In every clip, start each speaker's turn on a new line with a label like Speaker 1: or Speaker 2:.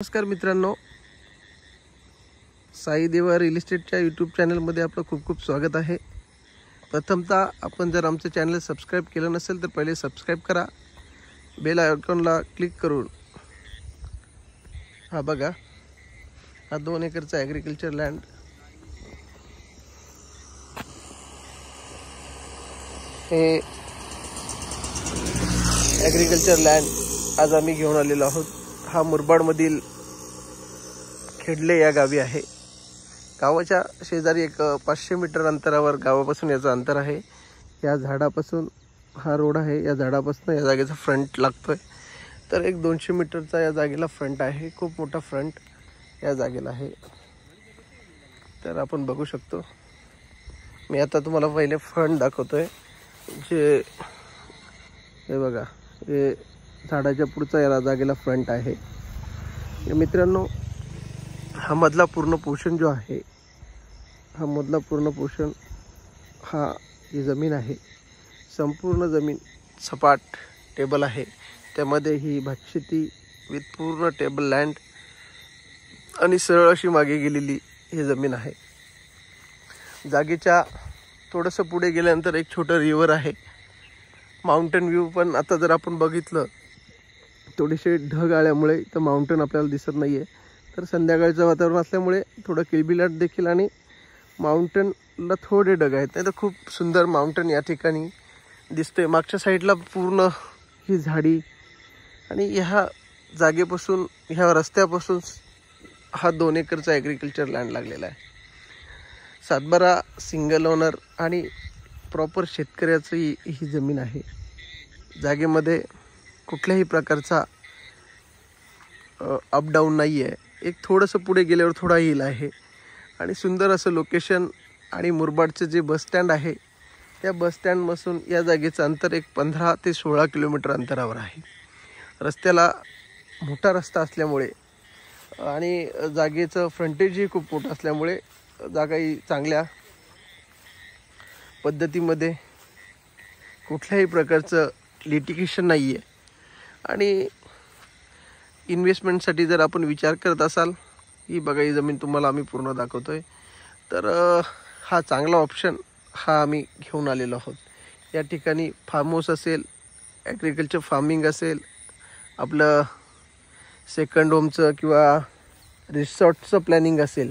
Speaker 1: नमस्कार मित्रांनो, साई देवा रिअल इस्टेटच्या यूट्यूब चॅनलमध्ये आपलं खूप खूप स्वागत आहे। प्रथमतः आपण जर आमचं चॅनल सबस्क्राईब केलं नसेल तर पहिले सबस्क्राईब करा, बेल आयकॉनला क्लिक करून हा बघा, हा 2 एकरचा ॲग्रिकल्चर लँड हे ॲग्रिकल्चर लँड आज आम्ही घेऊन आलेलो आहोत। हा मुरबाडमधील खेडले या गावी आहे। गावाच्या शेजारी एक 500 मीटर अंतरावर गावापासून याचं अंतर आहे। या झाडापासून हा रोड आहे, या झाडापासून या जागेचा फ्रंट लागतोय, तर एक 200 मीटरचा या जागेला फ्रंट आहे। खूप मोठा फ्रंट या जागेला आहे, तर आपण बघू शकतो। मी आता तुम्हाला पहिले फ्रंट दाखवतोय, जे हे बघा, हे झाडाच्या पुढचा या जागेला फ्रंट आहे। मित्रांनो, हा मधला पूर्ण पोर्शन जो आहे, हा मधला पूर्ण पोर्शन हा ही जमीन आहे। संपूर्ण जमीन सपाट टेबल आहे, त्यामध्ये ही भातशेती विथ पूर्ण टेबल लँड आणि सरळ अशी मागे गेलेली ही जमीन आहे। जागेच्या थोडंसं पुढे गेल्यानंतर एक छोटं रिव्हर आहे, माउंटेन व्ह्यू। पण आता जर आपण बघितलं, थोडेसे ढग आल्यामुळे इथं माउंटेन आपल्याला दिसत नाही आहे, तर संध्याकाळचं वातावरण असल्यामुळे थोडं किलबिलाट देखील आणि माउंटेनला थोडे ढग आहेत, नाही तर खूप सुंदर माउंटेन या ठिकाणी दिसतोय। मागच्या साईडला पूर्ण ही झाडी आणि ह्या जागेपासून, ह्या रस्त्यापासून हा 2 एकरचा ॲग्रिकल्चर लँड लागलेला आहे। 7-12 सिंगल ओनर आणि प्रॉपर शेतकऱ्याची ही जमीन आहे। जागेमध्ये कुठल्याही प्रकारचा अपडाऊन नाही आहे। एक थोडंसं पुढे गेल्यावर थोडा हिल आहे आणि सुंदर असं लोकेशन। आणि मुरबाडचे जे बस स्टँड आहे, त्या बस स्टँडपासून या जागेचं अंतर एक 15 ते 16 किलोमीटर अंतरावर आहे। रस्त्याला मोठा रस्ता असल्यामुळे आणि जागेचं फ्रंटेजही खूप मोठं असल्यामुळे जागाही चांगल्या पद्धतीमध्ये कुठल्याही प्रकारचं लिटिगेशन नाही आहे। आणि इन्व्हेस्टमेंटसाठी जर आपण विचार करत असाल, ही बघा, ही जमीन तुम्हाला आम्ही पूर्ण दाखवतोय, तर हा चांगला ऑप्शन हा आम्ही घेऊन आलेलो आहोत। या ठिकाणी फार्म हाऊस असेल, ॲग्रिकल्चर फार्मिंग असेल, आपलं सेकंड होमचं किंवा रिसॉर्टचं प्लॅनिंग असेल,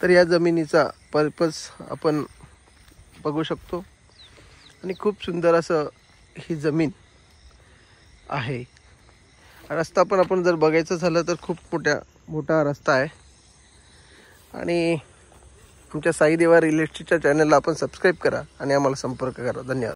Speaker 1: तर या जमिनीचा पर्पज आपण बघू शकतो। आणि खूप सुंदर असं ही जमीन आहे। रस्ता पण आपण जर बघायचं झालं तर खूप मोठा रस्ता आहे। आणि आमच्या साई देवा रिअल इस्टेटच्या चॅनलला आपण सबस्क्राईब करा आणि आम्हाला संपर्क करा। धन्यवाद।